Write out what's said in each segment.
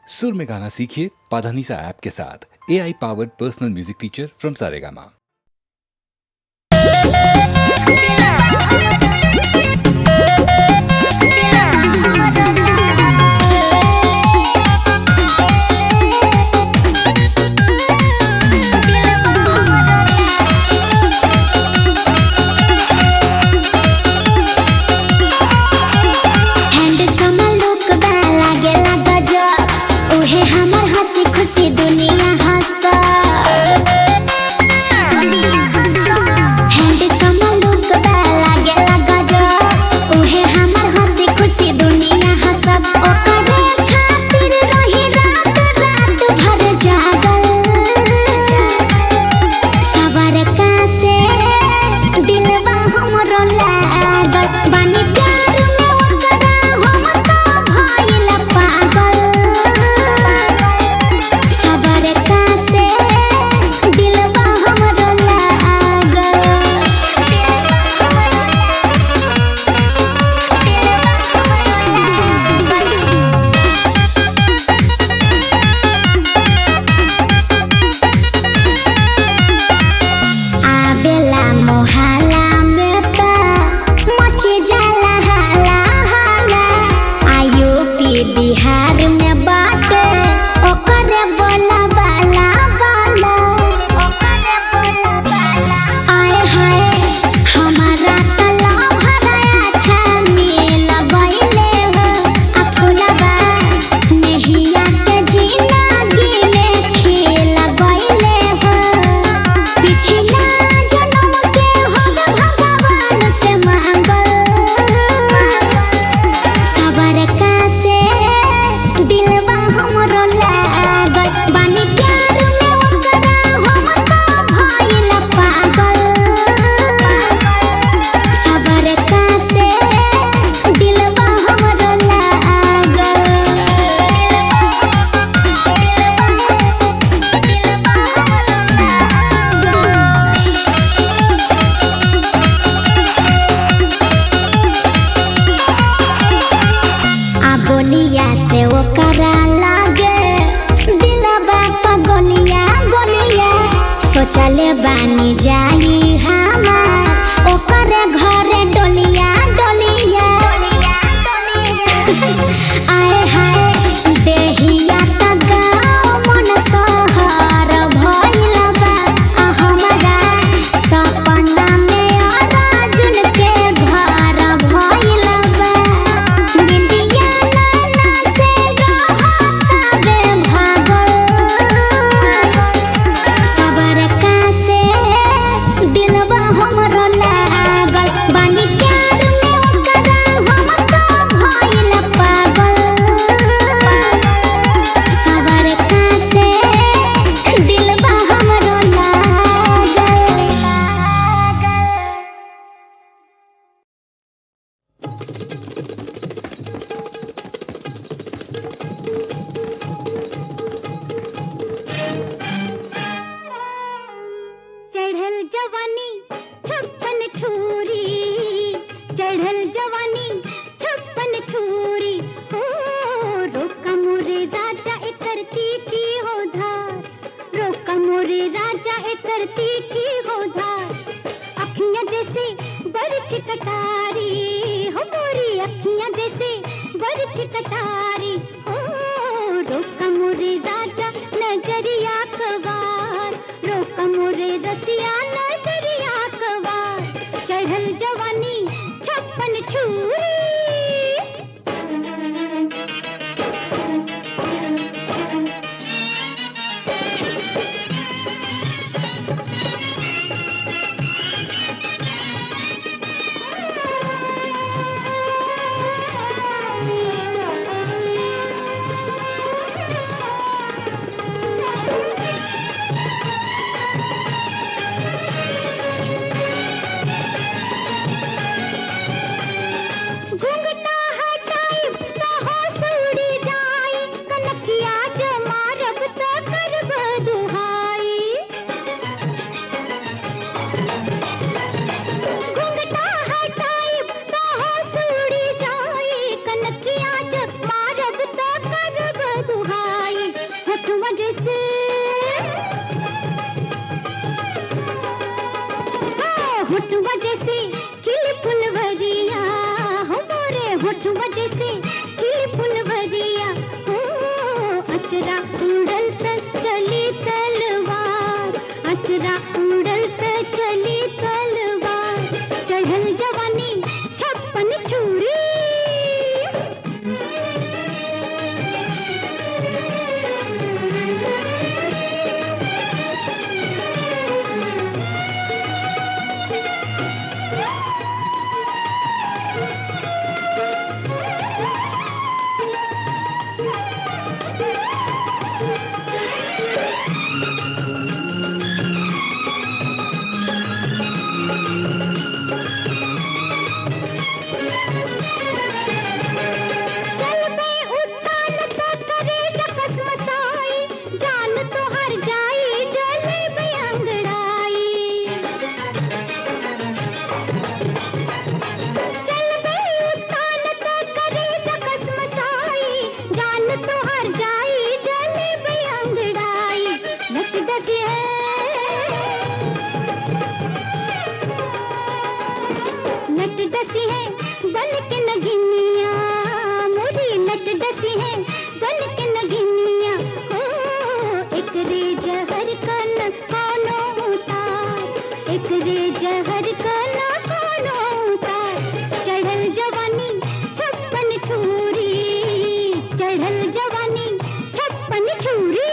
सुर में गाना सीखिए पाधानीसा ऐप के साथ। AI powered personal music teacher from Saregama. चले बानी जाई हमार ओकरे घरे डोलिया डोलिया आए हाय देहिया त गाँव मन शहर भइल बा हमरा सपना में अर्जुन के घर भइल बा बिंदिया नाना से रहतावे भागल दिलवा हमरो लागल बानी प्यार में ओकरा हम तो भइल पागल सबर का से दिलवा हमरो लागल। चढ़ल जवानी छप्पन छुरी, चढ़ल जवानी छप्पन छुरी, ओ रोका मोरे राजा एकरती की हो धार, रोका मोरे राजा एकरती की हो धार। अखियां जैसे बरछ कटारी हो मोरी, अखियां जैसे बरछ कटारी, ओ रोका मोरे राजा नजरिया कवार, रोका मोरे रसिया नजरिया कवार। चढ़ल जवानी छप्पन छुरी। होठवा जैसे होठवा जैसे खिली फुलवरिया हो मोरे होठवा जैसे खिली फुलवरिया हो अचरा उड़ल त चली तलवार अचरा उड़ल त चली तलवार चढ़ल जवानी छप्पन छुरी डसी है बन के नगिनिया मोरी लट डसी है बन के नगिनिया हो एक रे जहर कन कोनो उतार एक रे जहर कन कोनो उतार चढ़ल जवानी छप्पन छुरी चढ़ल जवानी छप्पन छुरी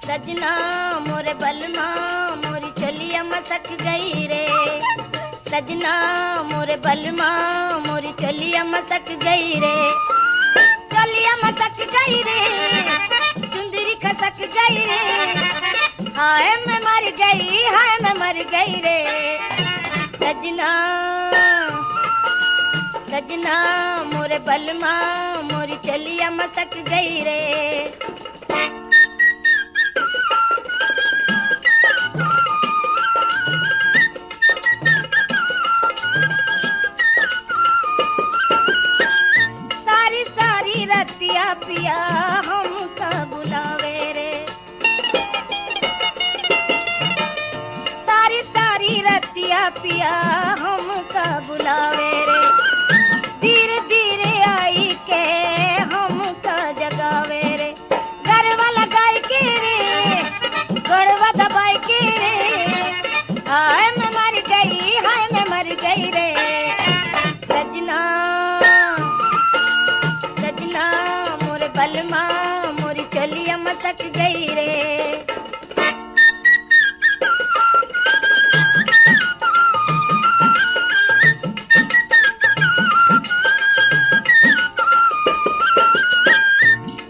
सजना मोरे बलमा मोरी चलिया मसक गई रे सजना मोरे बलमा मोरी चलिया मसक गई रे चलिया मसक गई रे चुंदरी खसक गई रे हाय मैं मर गई रे सजना सजना मोरे बलमा मोरी चलिया मसक गई रे रतिया पिया हमका बुलावे रे सारी सारी रतिया पिया हमका बुलावे रे धीरे धीरे आई के हमका जगावे रे गरवा लगाई के रे गड़वा दबाई के रे हाय मैं मर गई रे सजना मोरे बलमा मोरी चलिया मसक गई रे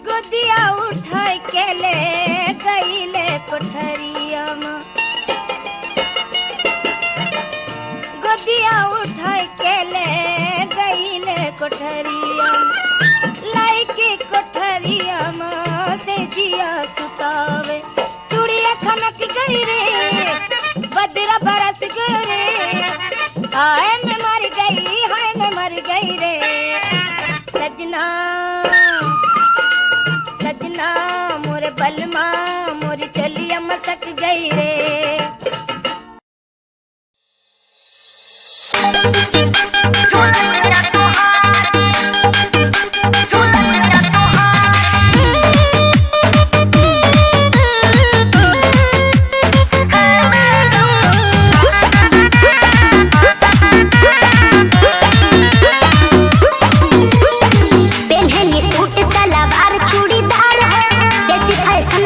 गोदिया उठाई के ले गई ले कोठरिया में गोदिया उठाई के ले गई ले कोठरिया लाइकी कोठरिया से जिया सुतावे चूड़िया खनक गई रे बदरा बरस गई रे हाय मैं मर गई रे सजना सजना मोरे बलमा मोरी चलिया मसक गई रे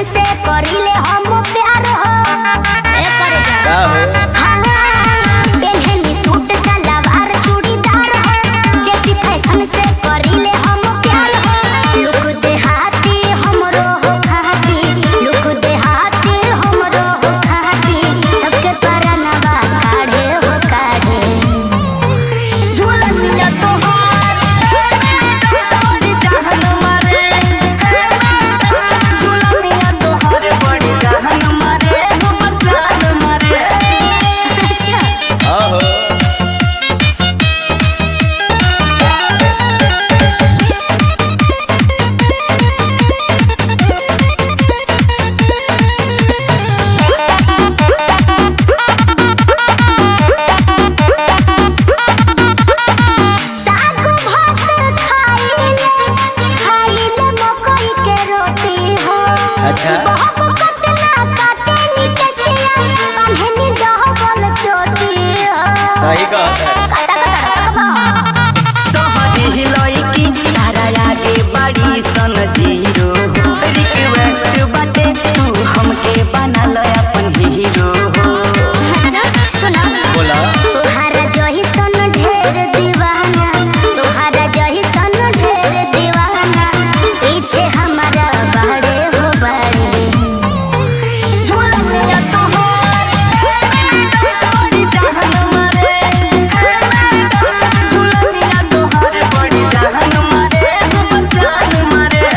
से करीले हम प्यार हो सही कहता सोहरी लड़की तारा आगे बड़ी सन जीरो रिक्वेस्ट बाटे तू हमके बना लो अपन हीरो सुना बोला तोहारा जही सन ढेर दीवाना तोहारा जही सन ढेर दीवाना पीछे हमारा बाड़े हो बाड़े झूलनिया तोहार बड़ी जान मारे झूलनिया तोहार बड़ी जान मारे हम जान मारे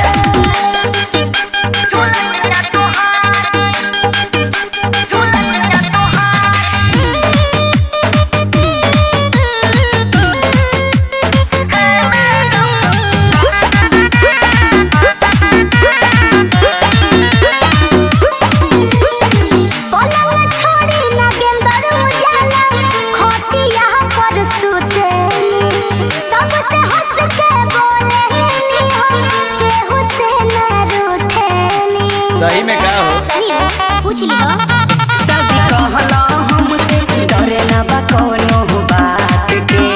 झूलनिया पलंग छोड़ी ना गेंदर उजाला खोटिया पर सुतेनी सबसे हंस के बोलेनी हम केहू से न रूठेनी सही में का हो सही हो पूछ लियो सब कहला हमसे डरे ना बा कोनो बात के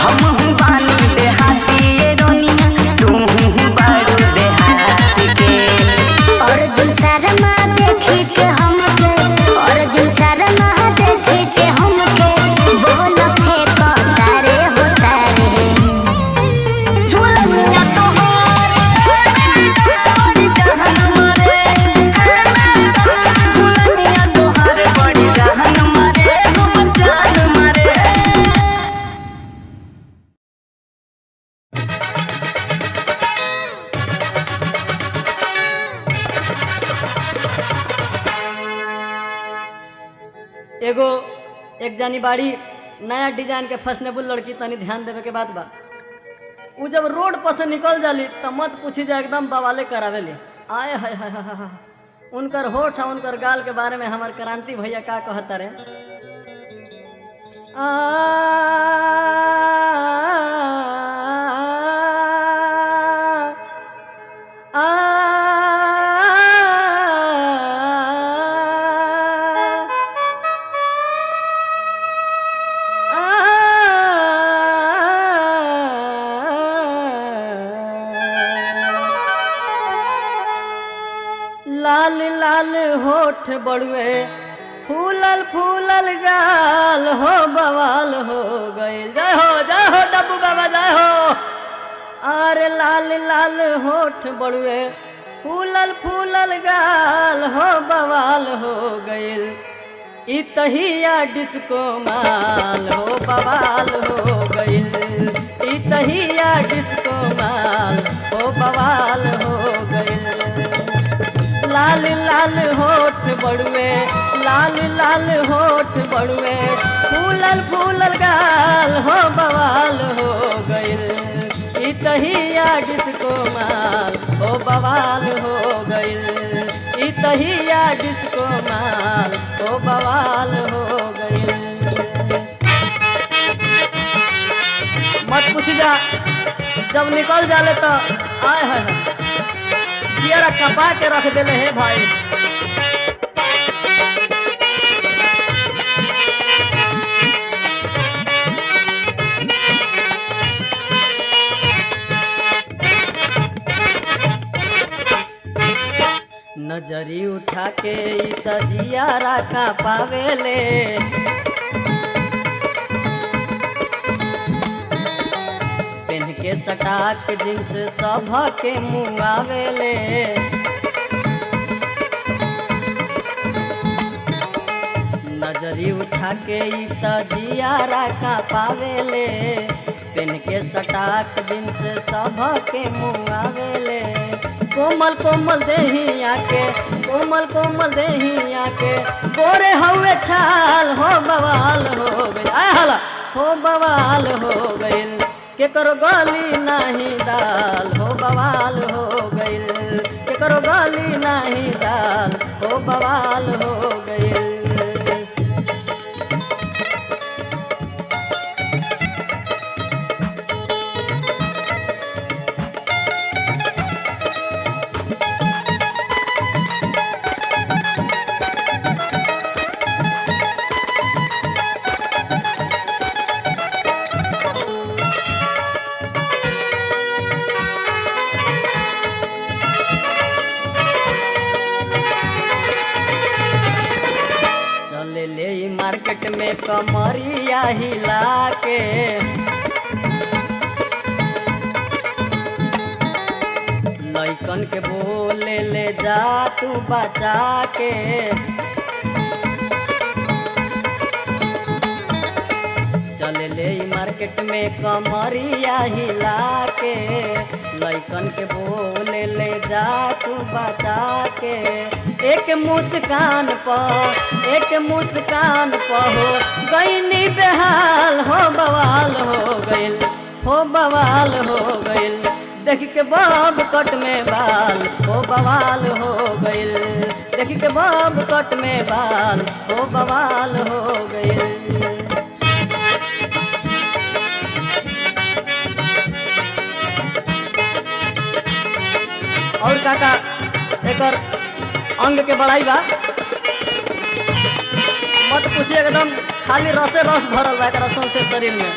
हम हूँ बानी देहाती ये रोनिया तू हूँ बारू देहात के अर्जुन शर्मा देखी के हमके अर्जुन शर्मा देखी के हमके बोल फेंक तारे हो तारे झूलनिया तोहार बड़ी जान मारे झूलनिया तोहार बड़ी जान मारे हम जान मारे एगो एक जानी बाड़ी नया डिजाइन के फैशनेबल लड़की तनी ध्यान देवे के बात बा उ जब रोड पर से निकल जाली त मत पूछी जा एकदम बवाले करावेली आए हाय हाय हाय हाय। उनकर होठ आ उनकर गाल के बारे में हमार क्रांति भैया का कहता रे लाल लाल होठ बड़ुए फूलल फूलल गाल हो बवाल हो गइल जय हो डब्बू बाबा जय हो अरे लाल लाल होठ बड़ुए फूलल फूलल गाल हो बवाल हो गइल इ तहिया डिस्को माल हो बवाल हो गइल इ तहिया डिस्को माल हो बवाल हो गइल लाल लाल होठ बड़ुए लाल लाल होठ बड़ुए फूलल फूलल गाल हो बवाल हो गइल इ तहिया डिस्को माल हो बवाल हो गइल इ तहिया डिस्को माल हो बवाल हो गइल मत पूछ जा जब निकल जाले तो आय हाय जियरा कपा के रख देले हे भाई नजरी उठा के इ त जियारा का पावेले पेन के सटाक जींस सभ के मुआवेले नजरी उठा के इ त जियारा का पावेले पेन के सटाक जींस सभ के मुआवेले कोमल कोमल देहिया के कोमल कोमल देहिया के गोरे हवे छाल हो बवाल हो गइल आय हला हो बवाल हो गइल केकरो गली नाही दाल हो बवाल हो गइल केकरो गली नाही दाल हो बवाल हो गइल मार्केट में कमरिया हिला के लइकन के बोले ले जा तू बचा के चले ले मार्केट में कमरिया हिला के लइकन के बोले ले जा तू बचा के एक मुस्कान पर हो गईनी बेहाल हो बवाल हो गइल हो बवाल हो गइल देख के बाब कट में बाल हो बवाल हो गइल देख के बाब कट में बाल हो बवाल हो गइल और काका एकर अंग के बड़ाई बा मत पूछिए एकदम खाली रसे रस भरल बा एकरा सौंसे शरीर में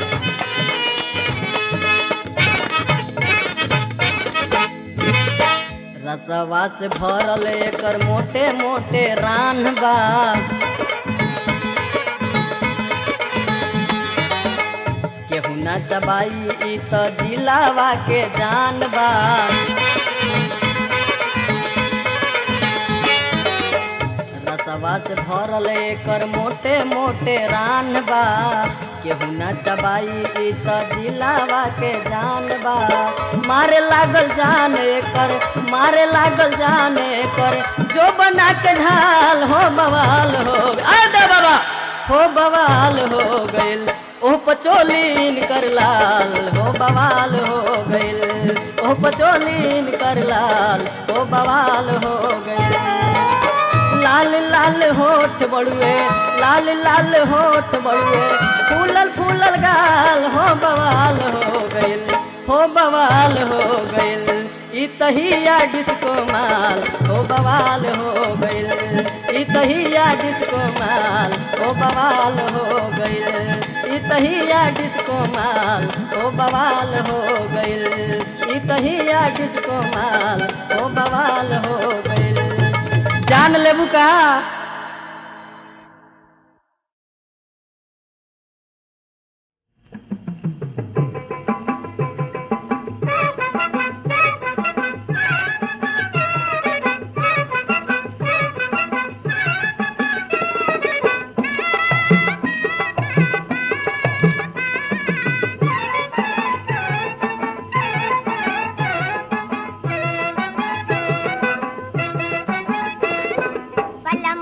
रसवा से भरल एकर मोटे मोटे रान बा केहू ना चबाई ई त जिलावा के जान बा रसवा से भरल एकर मोटे मोटे रान बा केहू न चबाई ई त जिलावा के जान बा मारे लागल जान एकर जो बना के ढाल हो बवाल हो दे बाबा हो बवाल हो गइल ओह पचोलीन कर लाल हो बवाल हो गइल ओह पचोलीन कर लाल हो बवाल हो गइल लाल लाल होठ बड़ुए फूलल फूलल गाल हो बवाल हो गइल ई तहिया डिस्को माल हो बवाल हो गइल ई तहिया डिस्को माल हो बवाल हो गइल ई तहिया डिस्को माल हो बवाल हो गइल ई तहिया डिस्को माल हो बवाल हो गइल जान लेबू का पलम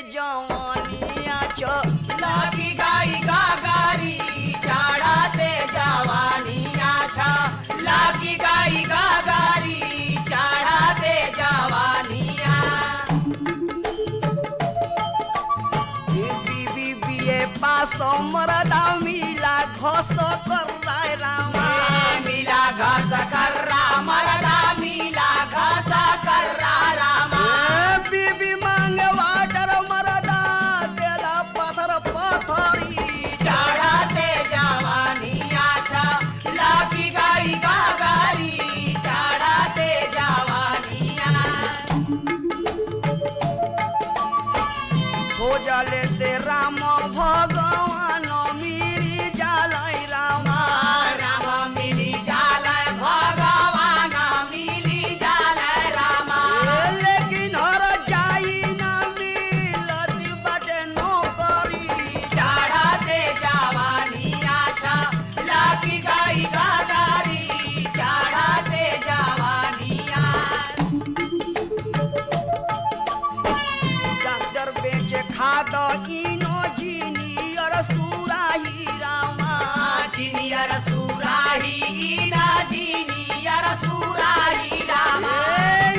जवानिया छो लागी गाई गागारी चढ़ाते जवानिया छो लागी गाई गागारी चढ़ाते जवानिया बीबी पास मरदा मिला घस कर रामा मिला घस कर मरदा मिला घस कर रामा बीबी मांगे वाटर मरदा देला पत्थर पथरी चढ़ाते जवानिया छा लागी गाई गागारी चढ़ाते जवानिया खोजले से राम भगवान मिली जालय रामा राम मिली जालय भगवान मिली जालय रामा लेकिन हर जाई ना मिलती बाटे नौकरी चढ़ाते जवानिया छा लागी गाई गागारी चढ़ाते जवानिया डॉक्टर बेचे खाद इनो जीनियर सुराही रामा जीनियर सुराही इना जीनियर सुराही रामा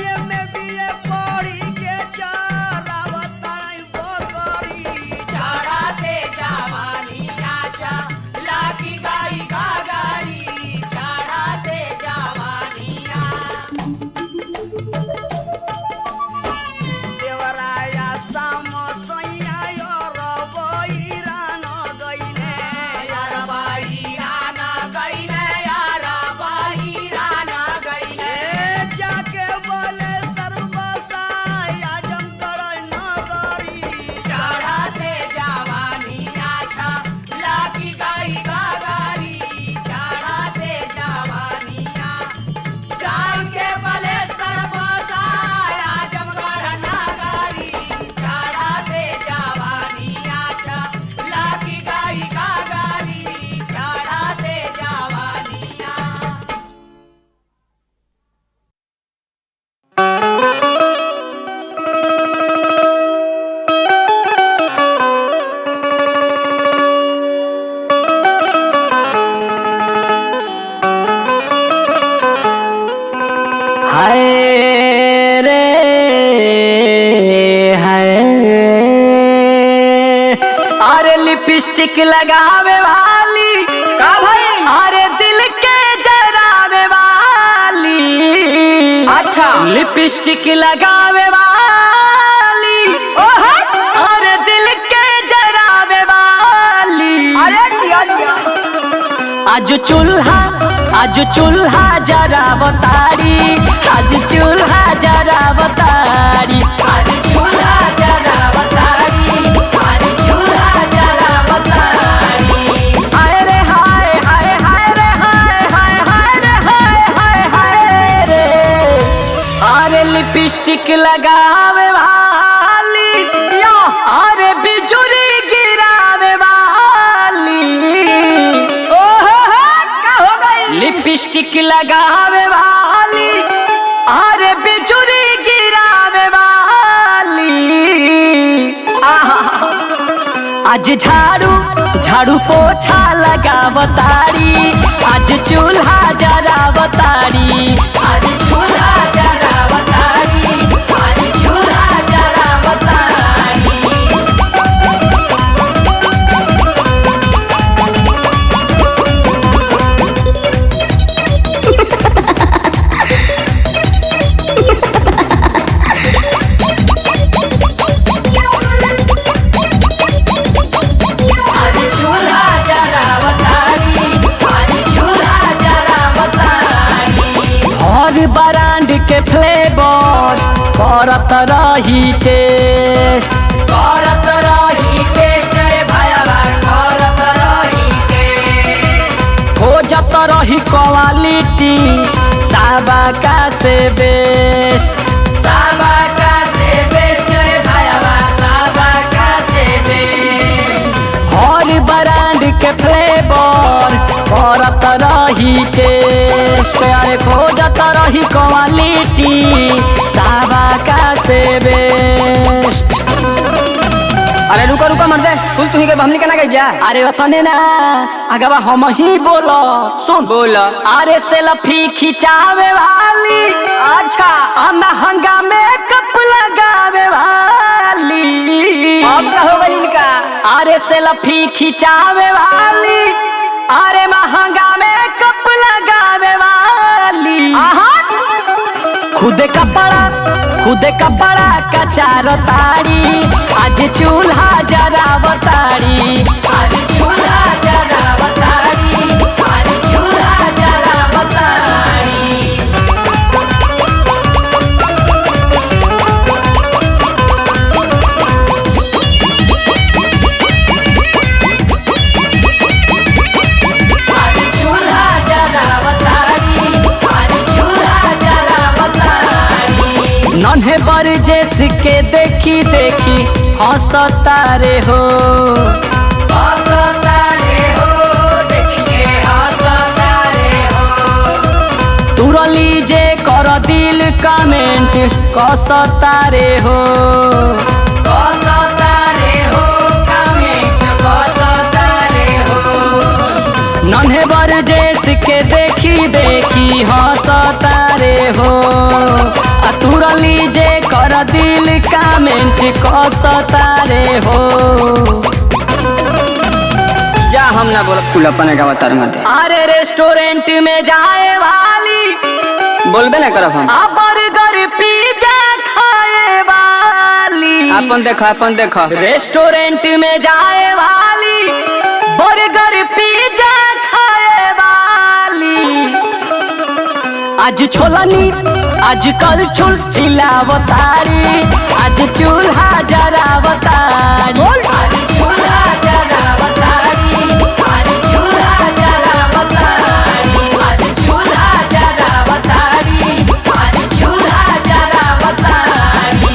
ये में बीए पढ़ी के चरावत नहीं बकरी चढ़ाते जवानिया छा लागी गाई गागारी चढ़ाते जवानिया देवराया साम सैया यार बहिरान गइले यार बहिरान गइले जाके बोले सर्वसाय आजम तोड़ नगरी चढ़ाते जवानिया छा लागी गाई गागारी चढ़ाते जवानिया जाके बोले सर्वसाय आजमगढ़ नगरी चढ़ाते जवानिया छा लागी गाई गागारी चढ़ाते जवानिया हाय रे हाय अरे लिपस्टिक लगावे वाली का भाई अरे दिल के जरावे वाली अच्छा लिपस्टिक लगावे वाली ओहो अरे दिल के जरावे वाली अरे आज चूल्हा जरा बतारी आज चूल्हा जरा बतारी आज चूल्हा जरा बतारी आज चूल्हा जरा बतारी हाय रे हाय हाय हाय रे हाय हाय हाय रे हाय हाय हाय रे अरे लिपस्टिक लगावे वाली अरे बिजुरी गिरावे वाली लिपस्टिक लगावे वाली अरे बिजुरी गिरावे वाली आज झाड़ू पोछा लगावतारी आज चूल्हा जरावतारी आज चूल्हा जरावतारी आज चूल्हा जरावतारी ब्रांड के फ्लेवर करत रही टेस्ट रे भैया करत रही टेस्ट खोजत रही क्वालिटी साबाका से बेस्ट रे भैया साबाका से बेस्ट हर ब्रांड के फ्लेवर करत रही टेस्ट अरे खोजत रही क्वालिटी साबाका से बेस्ट हमने कहना गया अरे वतने ना अगवा हम ही बोलो सुन बोला अरे सेल्फी खिंचावे वाली अच्छा महंगा मेकअप लगावे वाली अब का हो गई इनका अरे सेल्फी खिंचावे वाली अरे महंगा मेकअप लगावे वाली खुद कपड़ा कचार तारी आज चूल्हा जरावतारी आज चूल्हा जरावतारी आज चूल्हा जरावतारी नन्हे बर जैस के देखी देखी हंसता रे हो देखिए हंसता रे हो तुरली जे कर दिल कमेंट कसता रे हो कमेंट कसता रे हो नन्हे बर जैस के देखी देखी हंसता रे हो तुरली जे कर दिल कमेंट कसता रे हो जा हम ना बोल फूल अपने का बता रहे अरे रेस्टोरेंट में जाए वाली बोलबे ना करब हम बर्गर पिज्जा खाए वाली अपन देखो रेस्टोरेंट में जाए वाली बर्गर पिज्जा खाए वाली आज छोलनी आज कल चूल हिलावतारी आज चूल्हा जरावतारी आज चूल्हा जरावतारी आज चूल्हा जरावतारी आज चूल्हा जरावतारी आज चूल्हा जरावतारी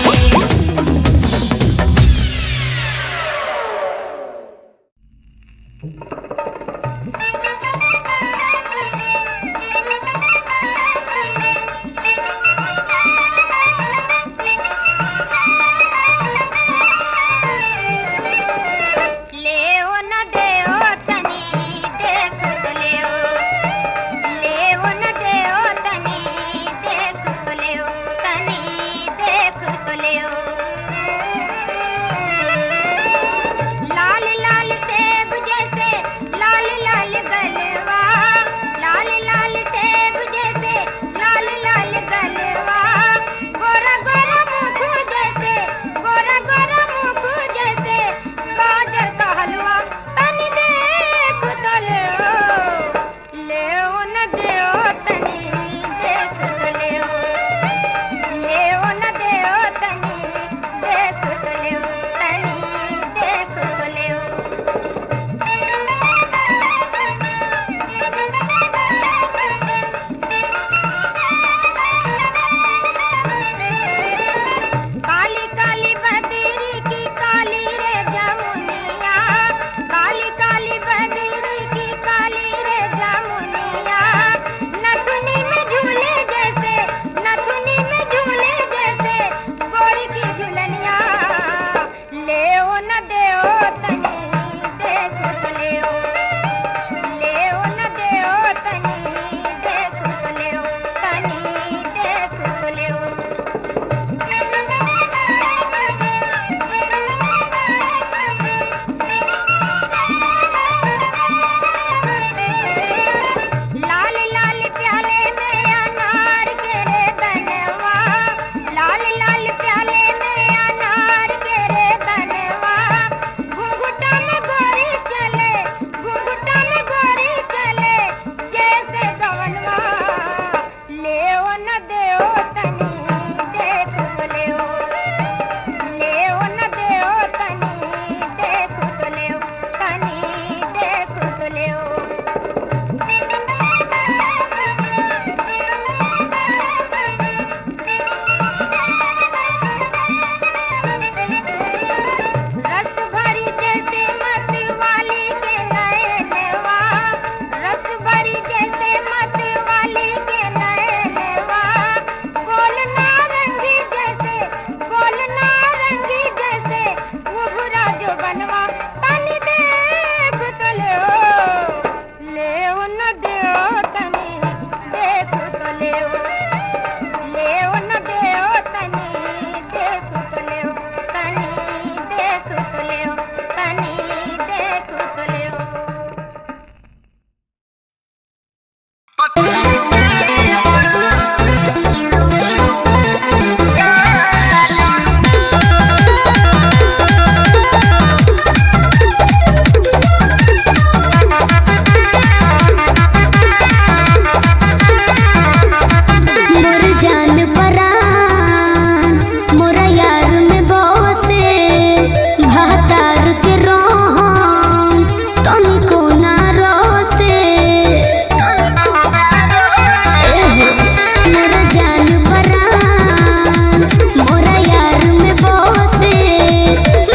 जान परान मोरा यार में बसे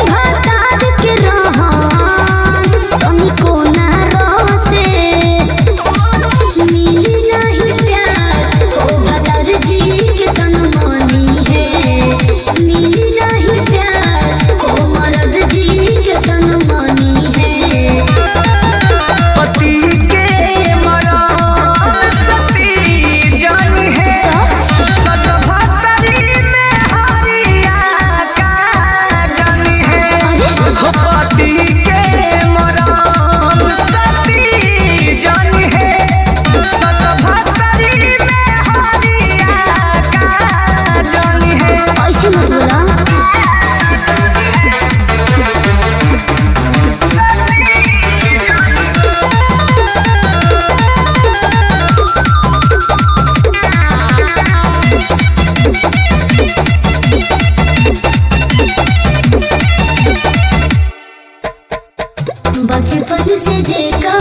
भातार के रहन तनी कोना रोसे मिली नहीं प्यार ओ भातार जी के तन मानी है मिली नहीं प्यार ओ मर्द जी के तन मानी है पति के मराम सती जान है ससभतरी में हरिया का जान है पति के मराम सती जान है ससभतरी में हरिया का जान है। ऐसे मत बोला बचपन से जेका